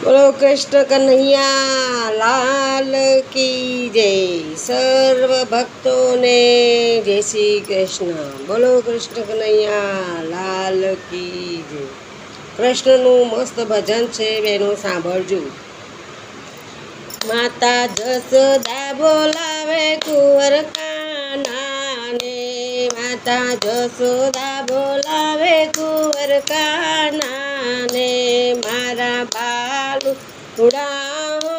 बोलो कृष्ण कन्हैया लाल की जय। सर्व भक्तों ने जय श्री कृष्ण। बोलो कृष्ण कन्हैया लाल की जय। કૃષ્ણનું મસ્ત ભજન છે બેનો, સાંભળજો। માતા જસોદા બોલાવે કુંવર કાનાને, માતા જસોદા બોલાવે કુંવર કાનાને, મારા બાલુડાઓ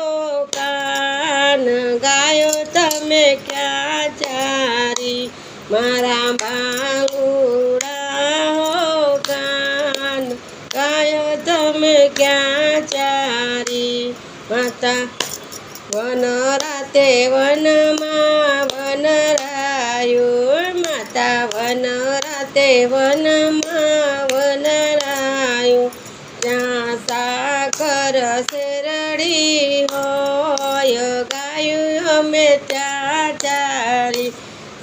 કાન ગાયો તમે ક્યાં ચારી, મારા બાલુડાઓ કાન ગાયો તમે ક્યાં ચારી। માતા વન રાતે વનમાં વનરાયું, માતા વન રાતે વનમાં વનરાયું, જ્યાં સાકર શેરડી હોય ગાયું અમે ત્યાં ચારી,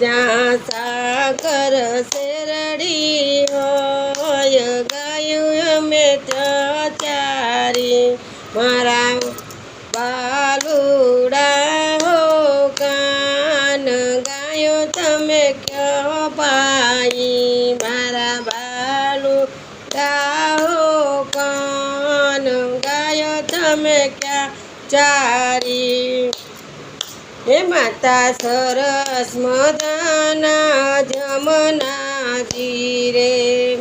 જ્યાં સાકર શેરડી હોય ગાયું અમે ત્યાં ચારી। મારા બાલુડા હો કાન ગાયો તમે ક્યાં પાઈ, મારા બાલુડા હો કાન ગાયો તમે ક્યાં ચારી। હે માતા સરસ મજાના જમનાજી રે,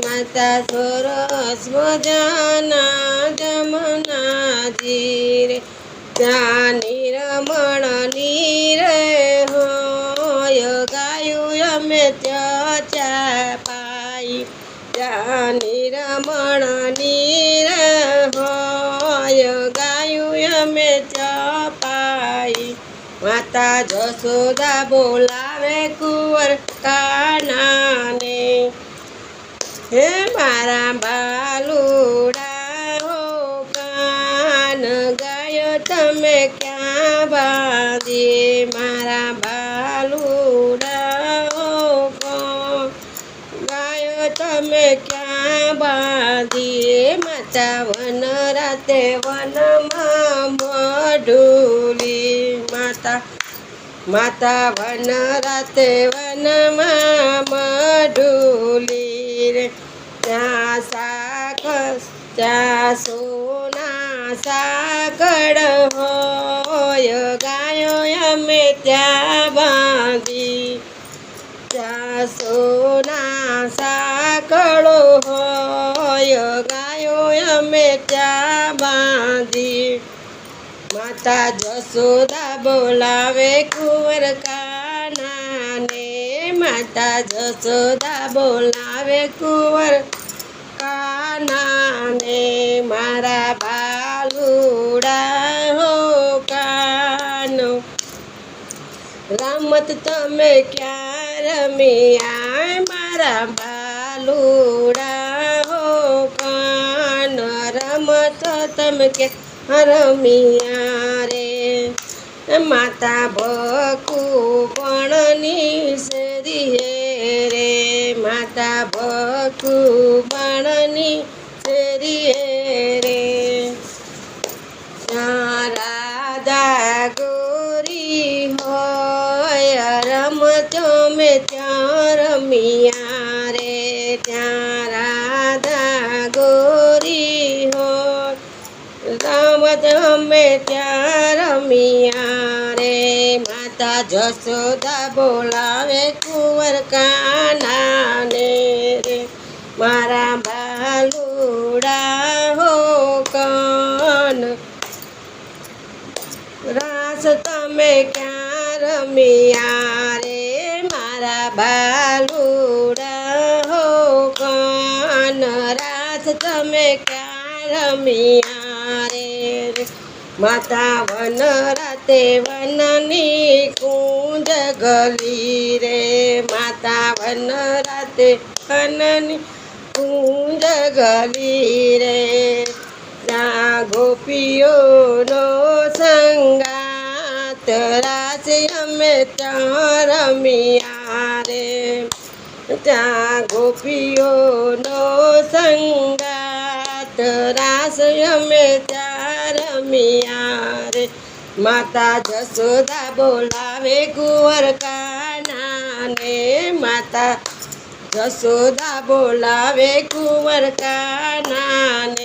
માતા સરસ મજાના જમનાજી રે, ત્યાં નિરમણ નીરે હોય ગાયું અમે ત્યાં ચા પાઈ, ત્યાં નિરમણ નીરે હોય ગાયું અમે ચા પાઈ। માતા જસોદા બોલાવે કુંવર કાનાને, હે મારા બાલુડા હો કાન ગાયો તમે ક્યાં બાંધી, મારા બાલુડા હો કાન ગાયો તમે ક્યાં બાંધી। માતા વન રાતે વનમાં મઢુલી, માતા વન રાતે વનમાં મઢુલી રે, ત્યાં સોના સાકળ હોય ગાયો અમે ત્યાં બાંધી, ત્યાં સોના સાકળો હોય ગાયો અમે ત્યાં બાંધી। માતા જસોદા બોલાવે કુંવર કાનાને, માતા જસોદા બોલાવે કુંવર કાનાને, મારા બાલુડા હો કાનો રમત તમે ક્યાં રમ્યા, મારા બાલુડા હો કાન રમત તમે ક્યાં રમ્યા રે। માતા ભકુપણની શેરીએ રે, માતા ભકુપણની શેરીએ રે, ત્યાં રાધા ગોરી હોય રમતો મેં ત્યાં રમ્યા રે, ત્યાં રાધા ગોરી હોય રમત અમે ત્યાં રમ્યા રે। માતા જસોદા બોલાવે કુંવર કાનાને રે, મારા બાલુડા હો કાન રાસ તમે ક્યાં રમ્યા રે, મારા બાલુડા હો કાન રાસ તમે ક્યાં રમ્યા રે। માતા વન રાતે વનની કુંજ ગલી રે, માતા વન રાતે વનની કુંજ ગલી રે, ત્યાં ગોપીઓનો સંગાત રાસ અમે ત્યાં રમ્યા રે, ત્યાં ગોપીઓનો સંગાત રાસ અમે ત્યાં રમ્યા રે માતા જશોદા બોલાવે કુંવર કાનાને માતા જશોદા બોલાવે કુંવર કાનાને